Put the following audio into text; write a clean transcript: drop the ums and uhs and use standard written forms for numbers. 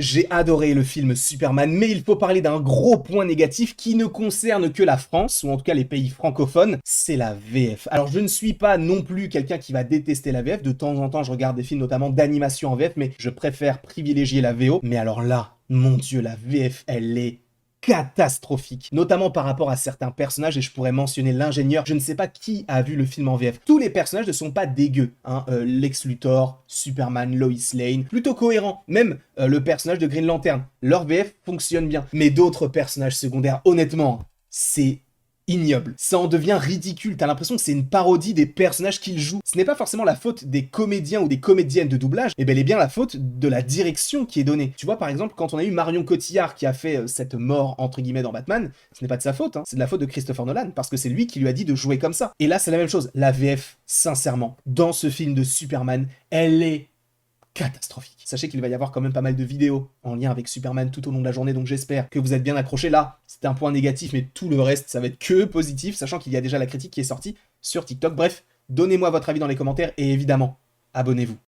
J'ai adoré le film Superman, mais il faut parler d'un gros point négatif qui ne concerne que la France, ou en tout cas les pays francophones, c'est la VF. Alors je ne suis pas non plus quelqu'un qui va détester la VF, de temps en temps je regarde des films notamment d'animation en VF, mais je préfère privilégier la VO. Mais alors là, mon Dieu, la VF, elle est catastrophique, notamment par rapport à certains personnages, et je pourrais mentionner l'ingénieur. Je ne sais pas qui a vu le film en VF. Tous les personnages ne sont pas dégueux, hein. Lex Luthor, Superman, Lois Lane, plutôt cohérent. Même le personnage de Green Lantern, leur VF fonctionne bien. Mais d'autres personnages secondaires, honnêtement, c'est ignoble. Ça en devient ridicule, t'as l'impression que c'est une parodie des personnages qu'ils jouent. Ce n'est pas forcément la faute des comédiens ou des comédiennes de doublage, et bel et bien la faute de la direction qui est donnée. Tu vois par exemple quand on a eu Marion Cotillard qui a fait cette mort entre guillemets dans Batman, ce n'est pas de sa faute, hein, c'est de la faute de Christopher Nolan, parce que c'est lui qui lui a dit de jouer comme ça. Et là c'est la même chose, la VF, sincèrement, dans ce film de Superman, elle est catastrophique. Sachez qu'il va y avoir quand même pas mal de vidéos en lien avec Superman tout au long de la journée, donc j'espère que vous êtes bien accrochés. Là, c'est un point négatif, mais tout le reste, ça va être que positif, sachant qu'il y a déjà la critique qui est sortie sur TikTok. Bref, donnez-moi votre avis dans les commentaires, et évidemment, abonnez-vous.